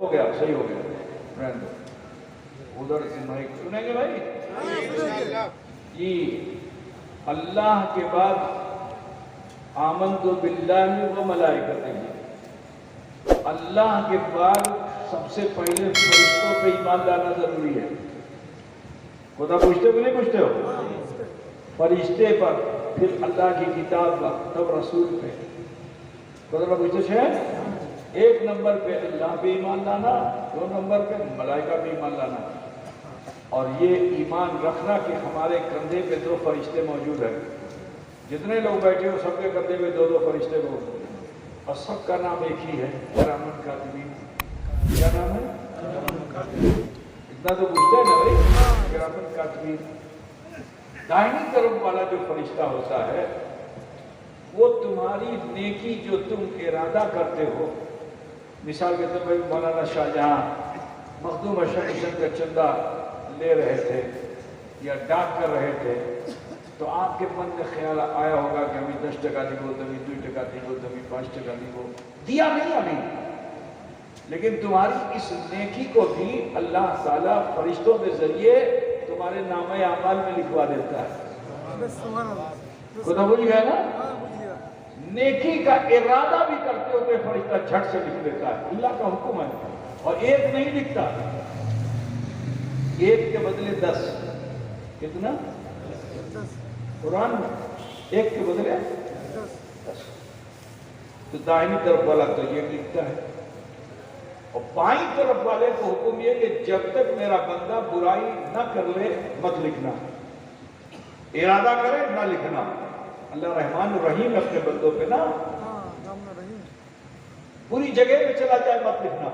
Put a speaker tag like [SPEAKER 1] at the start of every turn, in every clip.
[SPEAKER 1] ہو گیا، صحیح ہو گیا، رہنے دو۔ ادھر سے مائک سنیں گے بھائی جی؟ اللہ کے بعد آمنت باللہ و ملائکتہ، اللہ کے بعد سب سے پہلے فرشتوں پہ ایمان لانا ضروری ہے۔ خدا پوچھتے ہو نہیں پوچھتے ہو؟ فرشتے پر، پھر اللہ کی کتاب پر، تب رسول پہ۔ خدا پوچھتے ہیں ایک نمبر پہ اللہ پہ ایمان لانا، دو نمبر پہ ملائکہ پہ ایمان لانا، اور یہ ایمان رکھنا کہ ہمارے کندھے پہ دو فرشتے موجود ہیں۔ جتنے لوگ بیٹھے ہو سب کے کندھے پہ دو دو فرشتے موجود ہیں، اور سب کا نام ایک ہی ہے، کرامن کاتبین۔ کیا نام ہے؟ اتنا تو پوچھتے ہیں نا بھائی، کرامن کاتبین۔ دائنی طرف والا جو فرشتہ ہوتا ہے وہ تمہاری نیکی جو تم ارادہ کرتے ہو، مثال کے طور پر مولانا شاہ جہاں مخدوم اشرف حسین کا چندہ لے رہے تھے یا ڈاک کر رہے تھے، تو آپ کے من میں خیال آیا ہوگا کہ ہمیں 10 ٹکا دیگو، تمہیں 2 ٹکا دیگو، تمہیں 5 ٹکا دیگو، دیا نہیں ابھی، لیکن تمہاری اس نیکی کو بھی اللہ تعالیٰ فرشتوں کے ذریعے تمہارے نامہ اعمال میں لکھوا دیتا ہے۔ خدا بول گیا نا؟ نیکی کا ارادہ بھی کرتے ہوتے فرشتہ جھٹ سے لکھ دیتا ہے، اللہ کا حکم ہے، اور ایک نہیں لکھتا، ایک کے بدلے 10۔ کتنا؟ قرآن میں ایک کے بدلے 10۔ تو دائنی طرف والا تو یہ لکھتا ہے، اور بائیں طرف والے کو حکم یہ کہ جب تک میرا بندہ برائی نہ کر لے مت لکھنا، ارادہ کرے نہ لکھنا۔ اللہ رحمان الرحیم اپنے بندوں پہ نا، پوری جگہ پہ چلا جائے مت لکھنا،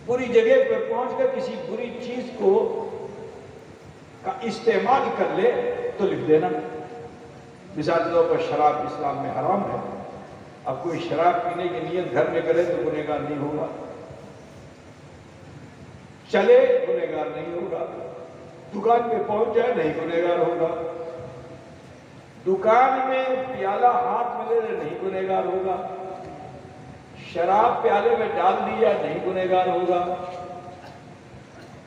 [SPEAKER 1] پوری جگہ پہ پہنچ کر کسی بری چیز کو کا استعمال کر لے تو لکھ دینا۔ مثال کے طور پر شراب اسلام میں حرام ہے، اب کوئی شراب پینے کی نیت گھر میں کرے تو گنہگار نہیں ہوگا، چلے گنہگار نہیں ہوگا، دکان پہ پہنچ جائے نہیں گنہگار ہوگا، دکان میں پیالہ ہاتھ میں لے نہیں گنہگار ہوگا، شراب پیالے میں ڈال دیا نہیں گنہگار ہوگا،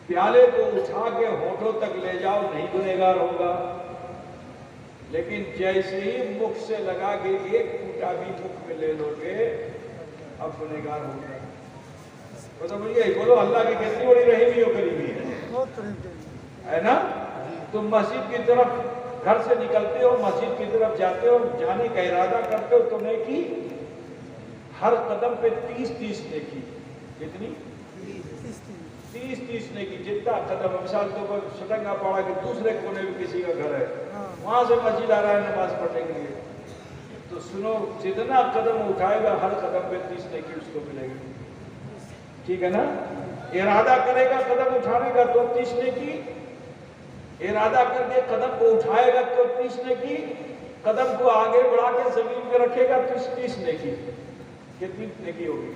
[SPEAKER 1] پیالے کو اٹھا کے ہونٹوں تک لے جاؤ نہیں گنہگار ہوگا، لیکن جیسے ہی مکھ سے لگا کے ایک ٹوٹا بھی مکھ میں لے لو گے اب گنہگار ہوگا۔ تو مجھے بولو اللہ کی کتنی بڑی رحیمی و کریمی ہے نا؟ تم مسجد کی طرف گھر سے نکلتے ہو، مسجد کی طرف جاتے ہو، جانے کا ارادہ کرتے ہو تو نیکی ہر قدم پہ 30 نیکی۔ کتنی؟ 30 نیکی، جتنا قدم۔ مثال تو پر شٹنگا پاڑا کہ دوسرے کونے میں کسی کا گھر ہے، وہاں سے مسجد آ رہا ہے نماز پڑھنے کے لیے، تو سنو جتنا قدم اٹھائے گا ہر قدم پہ 30 نیکی اس کو ملے گی، ٹھیک ہے نا؟ ارادہ کرے گا قدم اٹھانے کا تو 30 نیکی، ارادہ کر کے قدم کو اٹھائے گا تو 30 نیکی، قدم کو آگے بڑھا کے زمین پہ رکھے گا تو 30 نیکی۔ کتنی نیکی ہوگی؟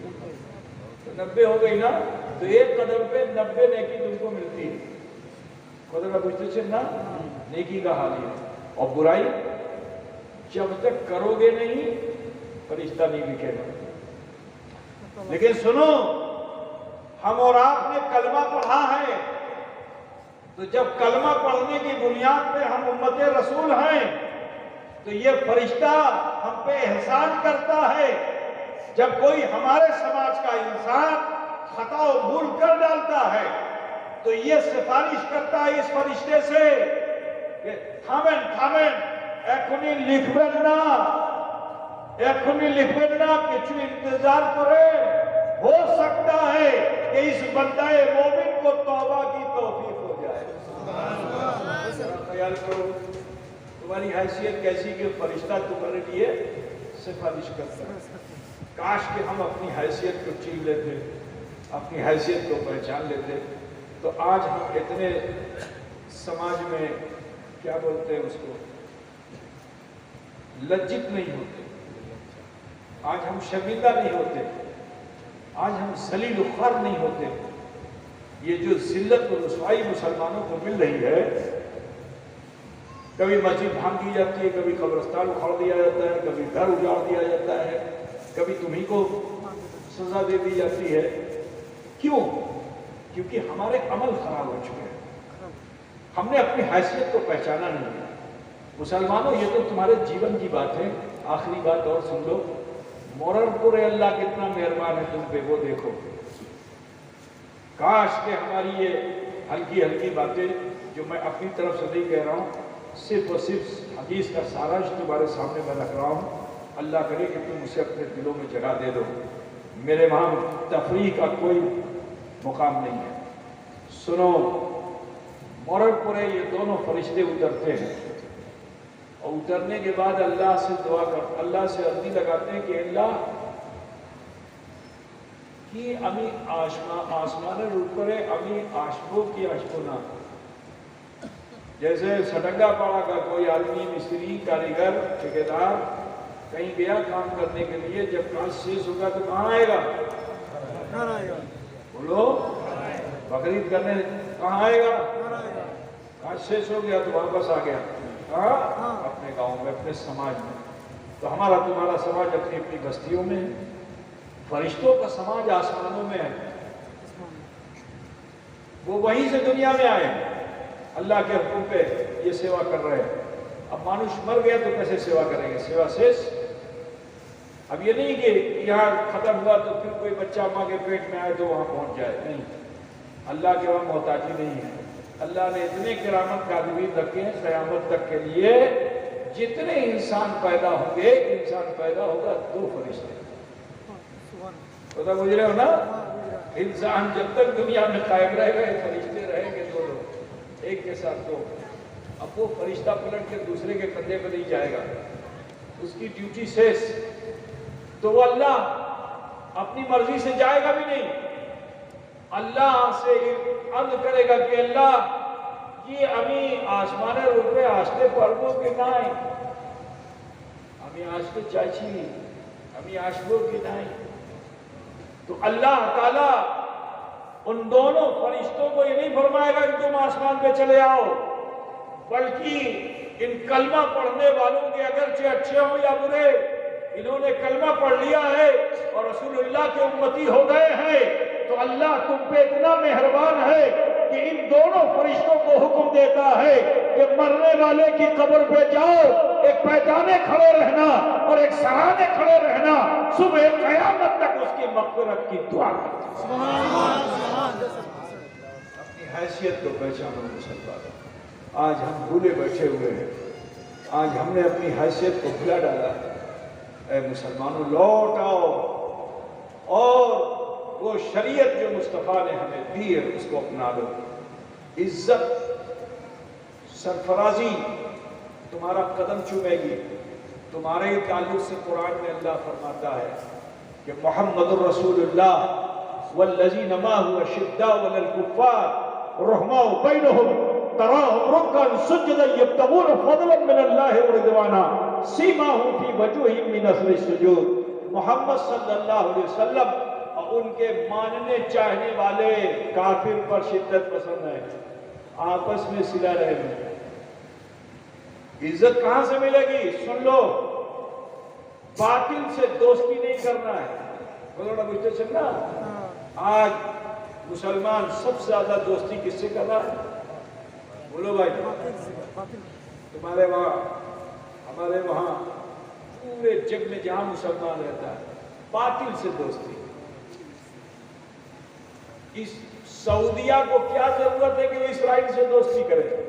[SPEAKER 1] تو 90 ہو گئی نا؟ تو ایک قدم پہ 90 نیکی تم کو ملتی ہے۔ خدا کا پوچھتے سے نا نیکی کا حال ہے، اور برائی جب تک کرو گے نہیں فرشتہ نہیں لکھے گا۔ لیکن سنو، ہم اور آپ نے کلمہ پڑھا ہے، تو جب کلمہ پڑھنے کی بنیاد پہ ہم امت رسول ہیں تو یہ فرشتہ ہم پہ احسان کرتا ہے۔ جب کوئی ہمارے سماج کا انسان خطا و بھول کر ڈالتا ہے تو یہ سفارش کرتا ہے اس فرشتے سے کہ تھامن ایکھنی لکھبن نا کچھ انتظار کرے، ہو سکتا ہے کہ اس بندہ مومن کو توبہ کی توفیق ہو جائے۔ خیال کرو تمہاری حیثیت کیسی کہ فرشتہ تمہارے لیے سفارش کرتا ہے۔ کاش کہ ہم اپنی حیثیت کو چین لیتے، اپنی حیثیت کو پہچان لیتے، تو آج ہم اتنے سماج میں کیا بولتے ہیں اس کو، لجت نہیں ہوتے، آج ہم شرمندہ نہیں ہوتے، آج ہم ذلیل و خوار نہیں ہوتے۔ یہ جو ذلت و رسوائی مسلمانوں کو مل رہی ہے، کبھی مسجد بھانگ دی جاتی ہے، کبھی قبرستان اکھاڑ دیا جاتا ہے، کبھی گھر اجاڑ دیا جاتا ہے، کبھی تمہیں کو سزا دے دی جاتی ہے. کیوں؟ کیونکہ ہمارے عمل خراب ہو چکے ہیں. ہم نے اپنی حیثیت کو پہچانا نہیں ہے. مسلمانوں یہ تو تمہارے جیون کی بات ہے. آخری بات اور سن لو. مورر پورے اللہ کتنا مہربان ہے تم پہ، وہ دیکھو. کاش کہ ہماری یہ ہلکی ہلکی باتیں جو میں اپنی طرف سے نہیں کہہ رہا ہوں، صرف اور صرف حدیث کا سارانش تمہارے سامنے میں رکھ رہا ہوں. اللہ کرے کہ تم اسے اپنے دلوں میں جگہ دے دو. میرے وہاں تفریح کا کوئی مقام نہیں ہے. سنو، مورر پورے یہ دونوں فرشتے اترتے ہیں اور اترنے کے بعد اللہ سے دعا کر، اللہ سے عرضی لگاتے ہیں کہ اللہ کی امی آسمان روپرے امی آشبو کی آشبونا. جیسے سٹنگا پاڑا کا کوئی آدمی، مستری، کاریگر، ٹھیکیدار کہیں گیا کام کرنے کے لیے، جب کام شیش ہوگا تو کہاں آئے گا؟ بولو، بقرعید کرنے کہاں آئے گا؟ کام شیش ہو گیا تو واپس آ گیا اپنے گاؤں میں، اپنے سماج میں. تو ہمارا تمہارا سماج اپنی اپنی بستیوں میں ہے. فرشتوں کا سماج آسمانوں میں ہے. وہ وہیں سے دنیا میں آئے، اللہ کے حکم پہ یہ سیوا کر رہے ہیں. اب مانوش مر گیا تو کیسے سیوا کریں گے؟ سیوا شیش. اب یہ نہیں کہ یہاں ختم ہوا تو پھر کوئی بچہ ماں کے پیٹ میں آئے تو وہاں پہنچ جائے. نہیں، اللہ کے وہاں محتاجی نہیں ہے. اللہ نے اتنے کرامت کاتبین رکھے ہیں قیامت تک کے لیے. جتنے انسان پیدا ہوں گے، انسان پیدا ہوگا 2 فرشتے. پتہ گزرے ہو نا؟ انسان جب تک دنیا میں قائم رہے گا، فرشتے رہیں گے 2 لوگ، ایک کے ساتھ 2. اب وہ فرشتہ پلٹ کے دوسرے کے کندھے پہ نہیں جائے گا، اس کی ڈیوٹی شیش. تو وہ اللہ اپنی مرضی سے جائے گا بھی نہیں. اللہ سے عرض کرے گا کہ اللہ یہ امی آسمانے روپے آشتے پردوں کے نائیں، امی آشتے چاچی، امی آشبوں کی نائیں. تو اللہ تعالیٰ ان دونوں فرشتوں کو یہ نہیں فرمائے گا کہ تم آسمان پہ چلے آؤ، بلکہ ان کلمہ پڑھنے والوں کے اگرچہ اچھے ہوں یا برے، انہوں نے کلمہ پڑھ لیا ہے اور رسول اللہ کے امتی ہو گئے ہیں، تو اللہ تم پہ اتنا مہربان ہے کہ ان دونوں فرشتوں کو حکم دیتا ہے کہ مرنے والے کی قبر پہ جاؤ، ایک پہچانے کھڑے رہنا اور ایک سراہنے کھڑے رہنا، صبح قیامت تک اس کی مغفرت کی دعا کرتے. اپنی حیثیت کو پہچانو مسلمان. آج ہم بھولے بیٹھے ہوئے ہیں، آج ہم نے اپنی حیثیت کو بھلا ڈالا. اے مسلمانوں، لوٹ آؤ اور وہ شریعت جو مصطفیٰ نے ہمیں دی ہے اس کو اپنا لو. عزت، سرفرازی تمہارا قدم چومے گی. تمہارے ہی تعلق سے قرآن میں اللہ فرماتا ہے کہ محمد الرسول اللہ والذین معہ اشداء علی الکفار رحماء بینہم تراہم رکعا سجدا یبتغون فضلا من اللہ ورضوانا سیماہم فی وجوہہم من اثر السجود. محمد صلی اللہ علیہ وسلم اور ان کے ماننے چاہنے والے کافر پر شدت پسند ہے، آپس میں صلہ رحم ہے. عزت کہاں سے ملے گی؟ سن لو، باطل سے دوستی نہیں کرنا ہے. بولو نا بجھتے چلنا. آج مسلمان سب سے زیادہ دوستی کس سے کر رہا ہے؟ بولو بھائی. تمہارے وہاں، ہمارے وہاں، پورے جگ میں جہاں مسلمان رہتا ہے باطل سے دوستی. اس سعودیہ کو کیا ضرورت ہے کہ وہ اسرائیل سے دوستی کرے؟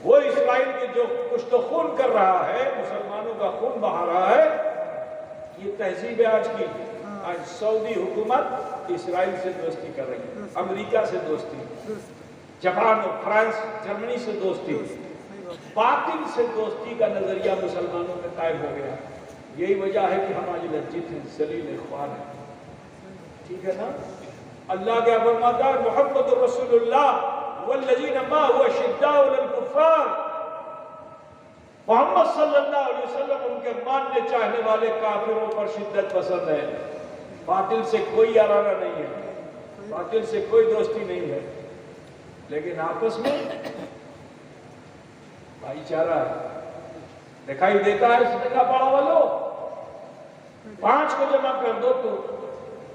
[SPEAKER 1] وہ اسرائیل کے جو کچھ تو خون کر رہا ہے، مسلمانوں کا خون بہا رہا ہے. یہ تہذیب ہے آج کی. آج سعودی حکومت اسرائیل سے دوستی کر رہی ہے، امریکہ سے دوستی، جاپان اور فرانس، جرمنی سے دوستی. باطل سے دوستی کا نظریہ مسلمانوں میں قائم ہو گیا. یہی وجہ ہے کہ ہم آج لجت ہیں، ذلیل خوار ہیں. ٹھیک ہے نا؟ اللہ کیا فرماتا ہے؟ محمد رسول اللہ والذین معہ اشداء علی الکفار. محمد صلی اللہ علیہ وسلم ان کے ماننے چاہنے والے کافروں پر شدت پسند ہے. باطل سے کوئی ارادہ نہیں ہے، باطل سے کوئی دوستی نہیں ہے، لیکن آپس میں بھائی چارہ ہے. دکھائی دیتا ہے صدقہ پاڑا والوں، 5 کو جمع کر دو تو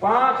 [SPEAKER 1] 5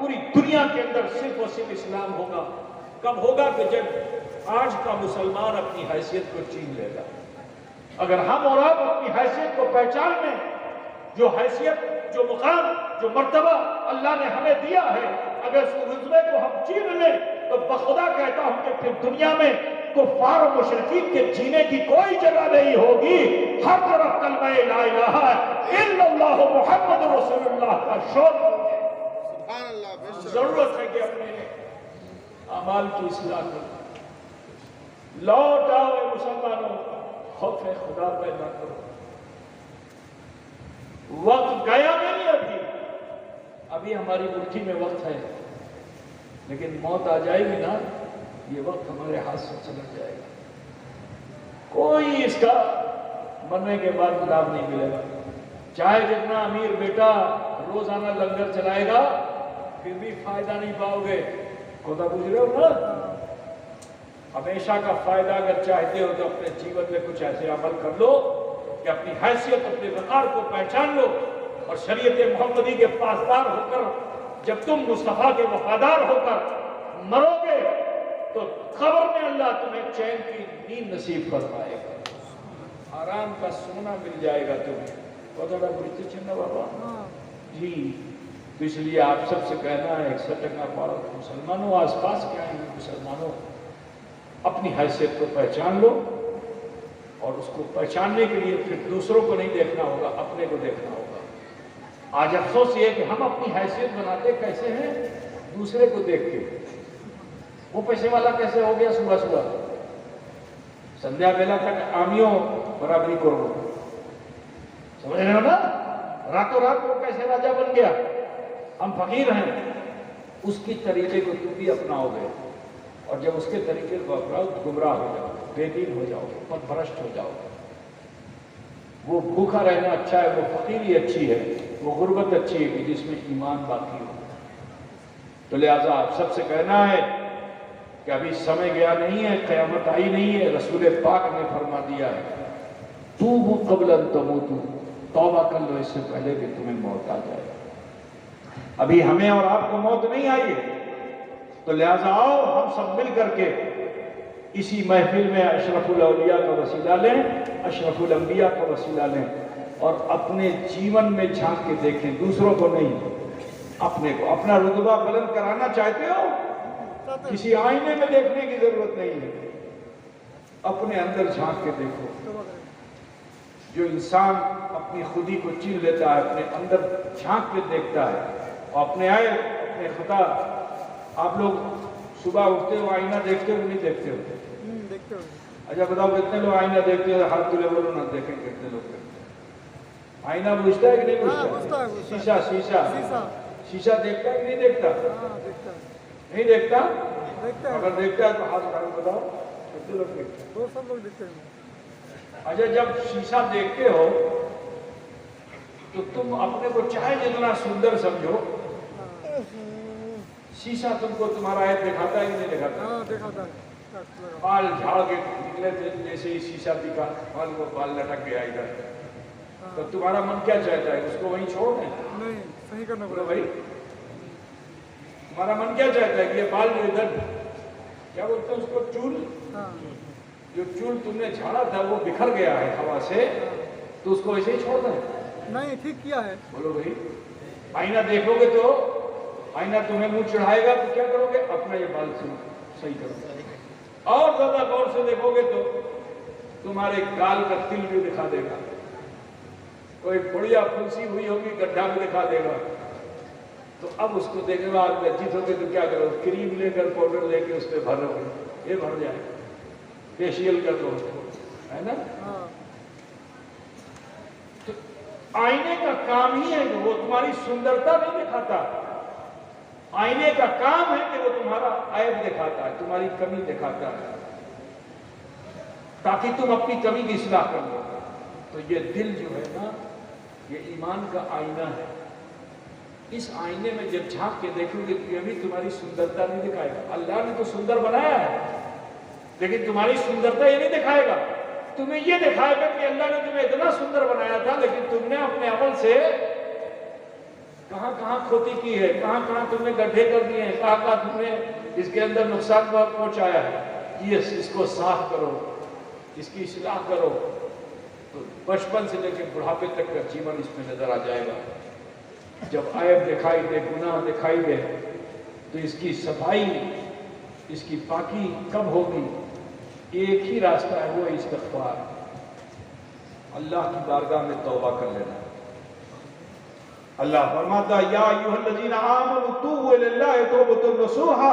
[SPEAKER 1] پوری دنیا کے اندر صرف اور صرف اسلام ہوگا. کب ہوگا؟ کہ جب آج کا مسلمان اپنی حیثیت کو چین لے گا. اگر ہم اور آپ اپنی حیثیت کو پہچان لیں، جو حیثیت، جو مقام، جو مرتبہ اللہ نے ہمیں دیا ہے، اگر اس رتبے کو ہم چین لیں تو بخدا کہتا ہوں کہ پھر دنیا میں کفار و مشرکین کے جینے کی کوئی جگہ نہیں ہوگی. ہر طرف کلمہ لا الہ الا اللہ محمد رسول اللہ کا شور. ضرورت ہے کہ اپنے اعمال کی اصلاح کریں. لوٹ آؤ اے مسلمانوں، خوف خدا پیدا کرو. وقت گیا نہیں، ابھی ہماری مٹھی میں وقت ہے، لیکن موت آ جائے گی نا، یہ وقت ہمارے ہاتھ سے چلا جائے گا. کوئی اس کا مرنے کے بعد لابھ نہیں ملے گا. چاہے جتنا امیر بیٹا روزانہ لنگر چلائے گا، پھر بھی فائدہ نہیں پاؤ گے. خدا پوچھ رہے ہو نا؟ ہمیشہ کا فائدہ اگر چاہتے ہو تو اپنے جیون میں کچھ ایسے عمل کر لو کہ اپنی حیثیت، اپنے وقار کو پہچان لو، اور شریعت محمدی کے پاسدار ہو کر جب تم مصطفیٰ کے وفادار ہو کر مرو گے تو قبر میں اللہ تمہیں چین کی نیند نصیب فرمائے گا، آرام کا سونا مل جائے گا تمہیں. بہت بڑی چند بابا جی. تو اس لیے آپ سب سے کہنا ہے، 100 پاڑو مسلمانوں، آس پاس کے آئیں گے مسلمانوں، اپنی حیثیت کو پہچان لو، اور اس کو پہچاننے کے لیے پھر دوسروں کو نہیں دیکھنا ہوگا، اپنے کو دیکھنا ہوگا. آج افسوس یہ کہ ہم اپنی حیثیت بناتے کیسے ہیں؟ دوسرے کو دیکھ کے. وہ پیسے والا کیسے ہو گیا صبح صبح سندھیا بیلا تک آمیوں برابری کرو، سمجھ رہے ہو نا؟ راتوں رات وہ کیسے راجہ بن گیا. ہم فقیر ہیں، اس کی طریقے کو تم بھی اپناؤ گے، اور جب اس کے طریقے کو اپناؤ گمراہ ہو جاؤ گے، بے دین ہو جاؤ گے، پت پرست ہو جاؤ گے. وہ بھوکا رہنا اچھا ہے، وہ فقیری اچھی ہے، وہ غربت اچھی ہے کہ جس میں ایمان باقی ہو. تو لہٰذا آپ سب سے کہنا ہے کہ ابھی سمے گیا نہیں ہے، قیامت آئی نہیں ہے. رسول پاک نے فرما دیا ہے توبوا قبل ان تموتوا، توبہ کر لو اس سے پہلے کہ تمہیں موت آ جائے. ابھی ہمیں اور آپ کو موت نہیں آئی ہے، تو لہٰذا آؤ ہم سب مل کر کے اسی محفل میں اشرف الاولیاء کا وسیلہ لیں، اشرف الانبیاء کا وسیلہ لیں، اور اپنے جیون میں جھانک کے دیکھیں، دوسروں کو نہیں، اپنے کو. اپنا رتبہ بلند کرانا چاہتے ہو، کسی آئینے میں دیکھنے کی ضرورت نہیں ہے، اپنے اندر جھانک کے دیکھو. جو انسان اپنی خودی کو چین لیتا ہے، اپنے اندر جھانک کے دیکھتا ہے، اور اپنے عیب، اپنے خطا. آپ لوگ صبح اٹھتے ہو آئینہ دیکھتے ہو نہیں دیکھتے ہو؟ دیکھتے ہو. اچھا بتاؤ کتنے لوگ آئینہ دیکھتے ہو؟ ہر تلے بولو نہ دیکھیں کتنے لوگ دیکھتے ہیں. آئینہ بوجھتا ہے کہ نہیں بوجھتا؟ شیشہ شیشہ دیکھتا ہے کہ نہیں دیکھتا؟ نہیں دیکھتا؟ اگر دیکھتا ہے تو ہاتھ اٹھا کے بتاؤ کتنے لوگ دیکھتے ہیں؟ سب لوگ دیکھتے ہیں. اچھا جب شیشہ دیکھتے ہو تو تم اپنے کو چاہے جتنا سندر سمجھو، شیشہ تم کو تمہارا عیب دکھاتا ہے کہ نہیں دکھاتا؟ بال جھاڑ کے نکلے تھے جیسے ہی شیشہ دکھا، بال لٹک گیا ادھر، تو تمہارا من کیا چاہتا ہے؟ اس کو وہیں چھوڑ دیں؟ نہیں، صحیح کرنا پڑے بھائی. تمہارا من کیا چاہتا ہے کہ یہ بال جو ادھر کیا بولتے ہیں اس کو، چول، جو چول تم نے جھاڑا تھا وہ بکھر گیا ہے ہوا سے، تو اس کو ایسے ہی چھوڑ دیں؟ نہیں، ٹھیک کیا ہے. بولو بھائی. آئینہ دیکھو گے تو آئینہ تمہیں منہ چڑھائے گا تو کیا کرو گے؟ اپنا یہ بال صحیح کرو گے. اور زیادہ غور سے دیکھو گے تو تمہارے گال کا تل بھی دکھا دے گا، کوئی بڑھیا پھنسی ہوئی ہوگی گڈھا بھی دکھا دے گا. تو اب اس کو دیکھنے میں آپ لجت ہوگے تو کیا کرو؟ کریم لے کر پاؤڈر لے کے اس پہ بھر لو گے، یہ بھر جائے، فیشیل کر لو اس کو، ہے نا؟ تو آئینے کا کام ہی ہے کہ وہ تمہاری سندرتا نہیں دکھاتا، آئینے کا کام ہے کہ وہ تمہارا عیب دکھاتا ہے، تمہاری کمی دکھاتا ہے، تاکہ تم اپنی کمی کی اصلاح کر لو. تو یہ دل جو ہے نا، یہ ایمان کا آئینہ ہے. اس آئینے میں جب جھانک کے دیکھو گے تو یہ بھی تمہاری سندرتا نہیں دکھائے گا. اللہ نے تو سندر بنایا ہے، لیکن تمہاری سندرتا یہ نہیں دکھائے گا. تمہیں یہ دکھائے گا کہ اللہ نے تمہیں اتنا سندر بنایا تھا، لیکن تم نے اپنے عمل سے کہاں کہاں کھوتی کی ہے، کہاں کہاں تم نے گڈھے کر دیے ہیں، کہاں کہاں تم نے اس کے اندر نقصان پہنچایا ہے، یہ اس کو صاف کرو، اس کی اصلاح کرو، تو بچپن سے لے کے بڑھاپے تک کا جیون اس میں نظر آ جائے گا۔ جب عیب دکھائی دے، گناہ دکھائی دے، تو اس کی صفائی، اس کی پاکی کب ہوگی؟ ایک ہی راستہ ہے، وہ استغفار، اللہ کی بارگاہ میں توبہ کر لینا۔ اللہ فرماتا یا ایھا الذین آمنوا توبوا الی اللہ توبۃ نصوحا،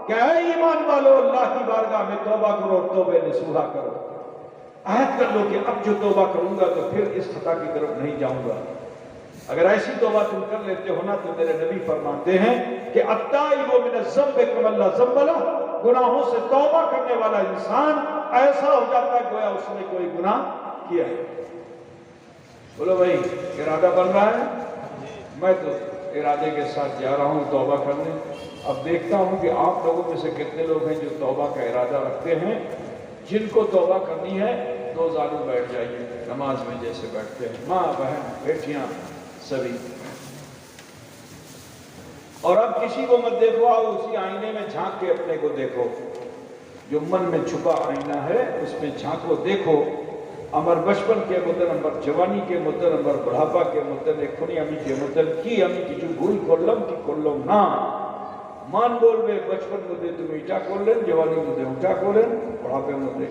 [SPEAKER 1] کہ اے ایمان والو اللہ کی بارگاہ میں توبہ کرو اور توبہ نصوحا کرو، عہد کر لو کہ اب جو توبہ کروں گا تو پھر اس خطا کی طرف نہیں جاؤں گا۔ اگر ایسی توبہ تم کر لیتے ہو نا تو میرے نبی فرماتے ہیں کہ التائب من الذنب کمن لا ذنب لہ، گناہوں سے توبہ کرنے والا انسان ایسا ہو جاتا ہے گویا اس نے کوئی گناہ کیا ہے۔ بولو بھائی ارادہ بن رہا ہے؟ میں تو ارادے کے ساتھ جا رہا ہوں توبہ کرنے۔ اب دیکھتا ہوں کہ آپ لوگوں میں سے کتنے لوگ ہیں جو توبہ کا ارادہ رکھتے ہیں۔ جن کو توبہ کرنی ہے دو زانو بیٹھ جائیے، نماز میں جیسے بیٹھتے ہیں، ماں بہن بیٹیاں سبھی۔ اور اب کسی کو مت دیکھو، آؤ اسی آئینے میں جھانک کے اپنے کو دیکھو، جو من میں چھپا آئینہ ہے اس میں جھانکو، دیکھو امر بچپن کے مدن، امر جوانی کے مدن، امر بڑھاپا کے مدن، ایک کھنی امی کے مدن کی امی کی جو گھوئی کھولم کی کھولم نا مان بول بے بچپن مدے تم ایٹا کھولن، جوانی مدے اٹھا کھولن، بڑھاپے مدے